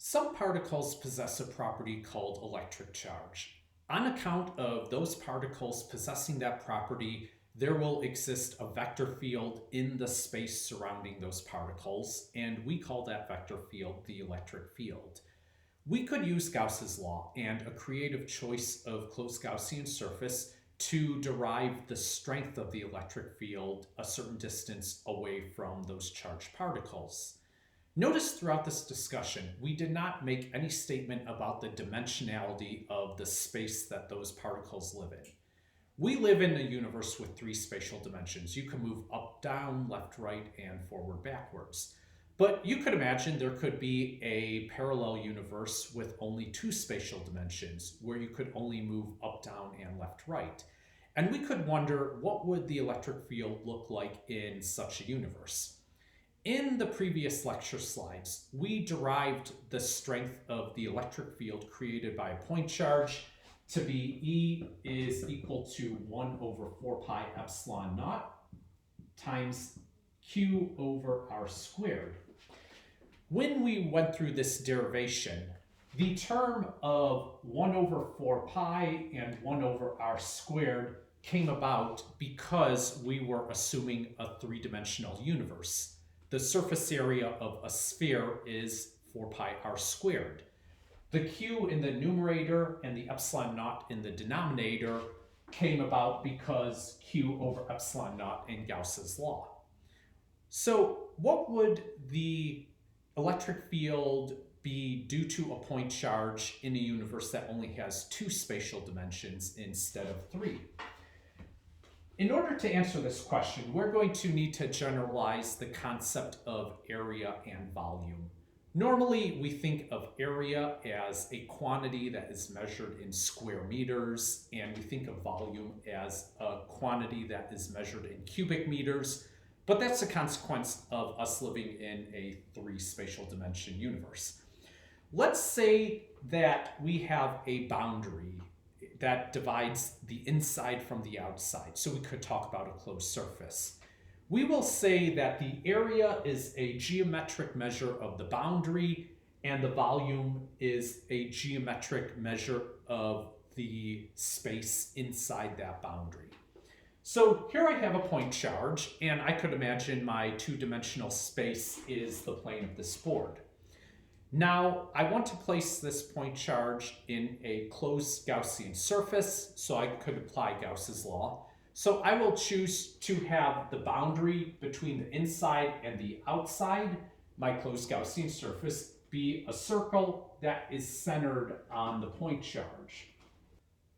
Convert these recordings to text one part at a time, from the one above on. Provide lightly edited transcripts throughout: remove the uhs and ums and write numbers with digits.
Some particles possess a property called electric charge. On account of those particles possessing that property, there will exist a vector field in the space surrounding those particles, and we call that vector field the electric field. We could use Gauss's law and a creative choice of closed Gaussian surface to derive the strength of the electric field a certain distance away from those charged particles. Notice throughout this discussion, we did not make any statement about the dimensionality of the space that those particles live in. We live in a universe with three spatial dimensions. You can move up, down, left, right, and forward, backwards. But you could imagine there could be a parallel universe with only two spatial dimensions, where you could only move up, down, and left, right. And we could wonder, what would the electric field look like in such a universe? In the previous lecture slides, we derived the strength of the electric field created by a point charge to be E is equal to 1 over 4 pi epsilon naught times Q over R squared. When we went through this derivation, the term of 1 over 4 pi and 1 over R squared came about because we were assuming a three-dimensional universe. The surface area of a sphere is 4 pi r squared. The q in the numerator and the epsilon naught in the denominator came about because q over epsilon naught in Gauss's law. So what would the electric field be due to a point charge in a universe that only has two spatial dimensions instead of three? In order to answer this question, we're going to need to generalize the concept of area and volume. Normally, we think of area as a quantity that is measured in square meters, and we think of volume as a quantity that is measured in cubic meters, but that's a consequence of us living in a three spatial dimension universe. Let's say that we have a boundary that divides the inside from the outside. So we could talk about a closed surface. We will say that the area is a geometric measure of the boundary, and the volume is a geometric measure of the space inside that boundary. So here I have a point charge, and I could imagine my two-dimensional space is the plane of this board. Now, I want to place this point charge in a closed Gaussian surface, so I could apply Gauss's law. So I will choose to have the boundary between the inside and the outside, my closed Gaussian surface, be a circle that is centered on the point charge.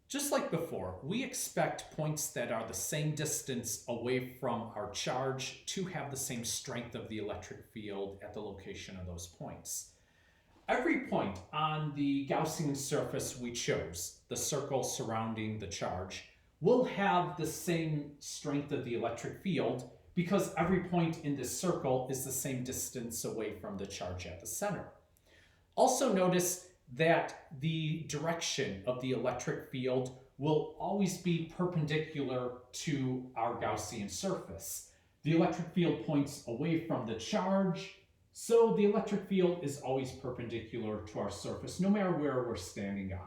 Just like before, we expect points that are the same distance away from our charge to have the same strength of the electric field at the location of those points. Every point on the Gaussian surface we chose, the circle surrounding the charge, will have the same strength of the electric field because every point in this circle is the same distance away from the charge at the center. Also notice that the direction of the electric field will always be perpendicular to our Gaussian surface. The electric field points away from the charge, so the electric field is always perpendicular to our surface, no matter where we're standing on.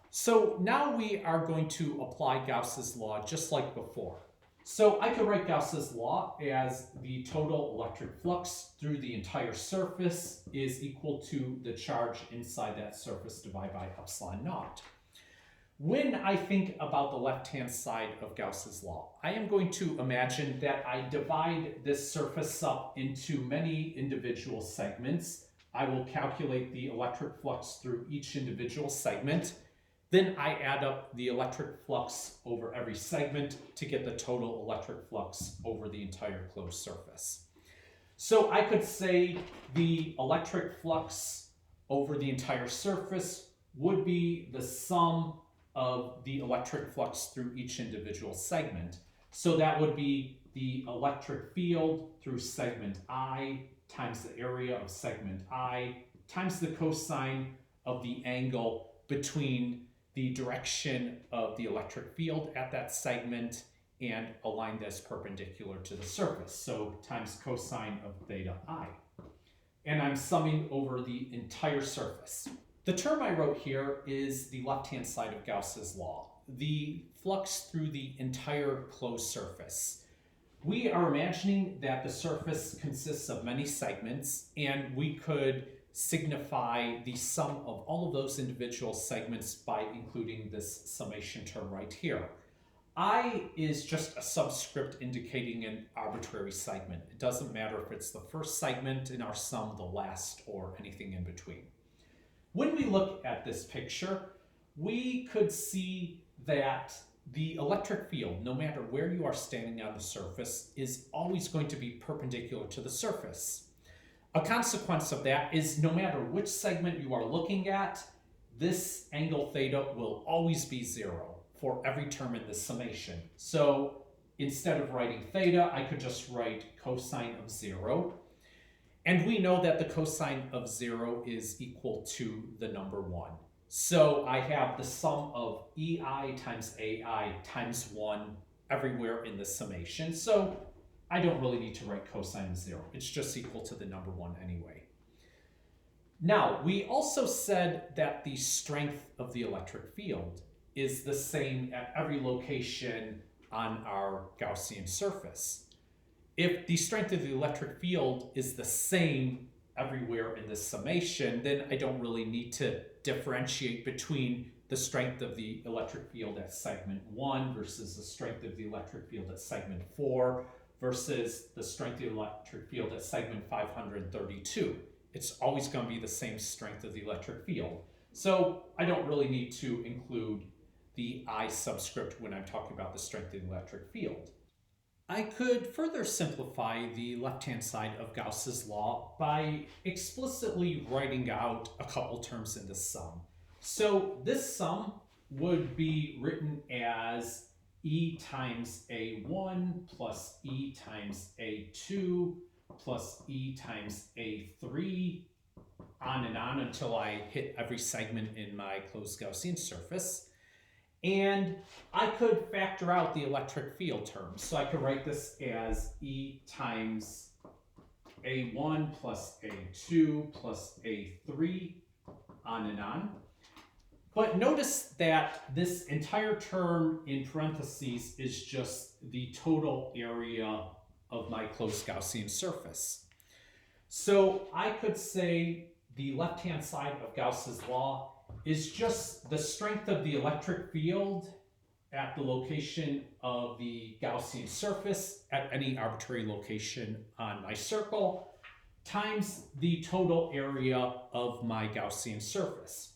So now we are going to apply Gauss's law just like before. So I could write Gauss's law as the total electric flux through the entire surface is equal to the charge inside that surface divided by epsilon naught. When I think about the left-hand side of Gauss's law, I am going to imagine that I divide this surface up into many individual segments. I will calculate the electric flux through each individual segment. Then I add up the electric flux over every segment to get the total electric flux over the entire closed surface. So I could say the electric flux over the entire surface would be the sum of the electric flux through each individual segment. So that would be the electric field through segment I times the area of segment I times the cosine of the angle between the direction of the electric field at that segment and a line that's perpendicular to the surface. So times cosine of theta I. and I'm summing over the entire surface. The term I wrote here is the left-hand side of Gauss's law, the flux through the entire closed surface. We are imagining that the surface consists of many segments, and we could signify the sum of all of those individual segments by including this summation term right here. I is just a subscript indicating an arbitrary segment. It doesn't matter if it's the first segment in our sum, the last, or anything in between. When we look at this picture, we could see that the electric field, no matter where you are standing on the surface, is always going to be perpendicular to the surface. A consequence of that is no matter which segment you are looking at, this angle theta will always be 0 for every term in the summation. So instead of writing theta, I could just write cosine of 0. And we know that the cosine of 0 is equal to the number 1. So I have the sum of EI times AI times 1 everywhere in the summation. So I don't really need to write cosine of 0. It's just equal to the number 1 anyway. Now, we also said that the strength of the electric field is the same at every location on our Gaussian surface. If the strength of the electric field is the same everywhere in the summation, then I don't really need to differentiate between the strength of the electric field at segment 1 versus the strength of the electric field at segment 4 versus the strength of the electric field at segment 532. It's always going to be the same strength of the electric field. So I don't really need to include the I subscript when I'm talking about the strength of the electric field. I could further simplify the left-hand side of Gauss's law by explicitly writing out a couple terms in the sum. So this sum would be written as E times A1 plus E times A2 plus E times A3, on and on until I hit every segment in my closed Gaussian surface. And I could factor out the electric field terms. So I could write this as E times A1 plus A2 plus A3, on and on. But notice that this entire term in parentheses is just the total area of my closed Gaussian surface. So I could say the left-hand side of Gauss's law is just the strength of the electric field at the location of the Gaussian surface at any arbitrary location on my circle times the total area of my Gaussian surface.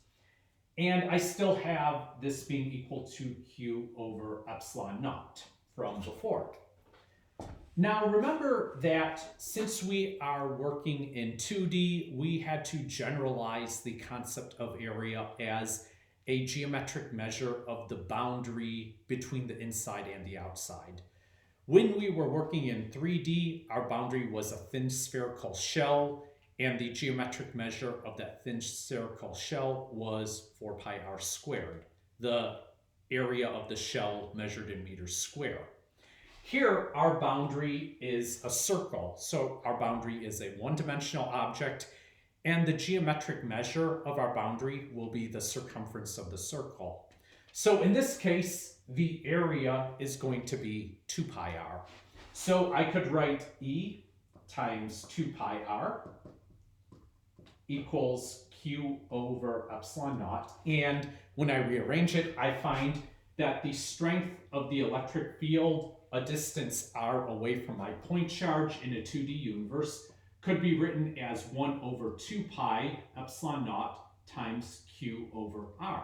And I still have this being equal to Q over epsilon naught from before. Now remember that since we are working in 2D, we had to generalize the concept of area as a geometric measure of the boundary between the inside and the outside. When we were working in 3D, our boundary was a thin spherical shell, and the geometric measure of that thin spherical shell was 4 pi r squared, the area of the shell measured in meters square. Here, our boundary is a circle, so our boundary is a one-dimensional object, and the geometric measure of our boundary will be the circumference of the circle. So in this case, the area is going to be 2 pi r. So I could write E times 2 pi r equals Q over epsilon naught, and when I rearrange it, I find that the strength of the electric field a distance r away from my point charge in a 2D universe could be written as 1 over 2 pi epsilon naught times Q over r.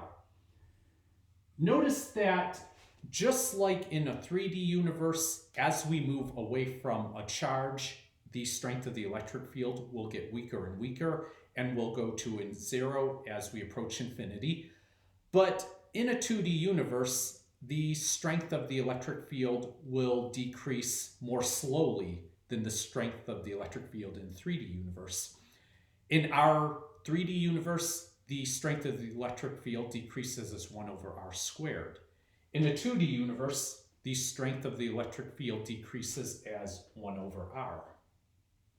Notice that just like in a 3D universe, as we move away from a charge, the strength of the electric field will get weaker and weaker and will go to 0 as we approach infinity. But in a 2D universe, the strength of the electric field will decrease more slowly than the strength of the electric field in 3D universe. In our 3D universe, the strength of the electric field decreases as 1 over r squared. In a 2D universe, the strength of the electric field decreases as 1 over r.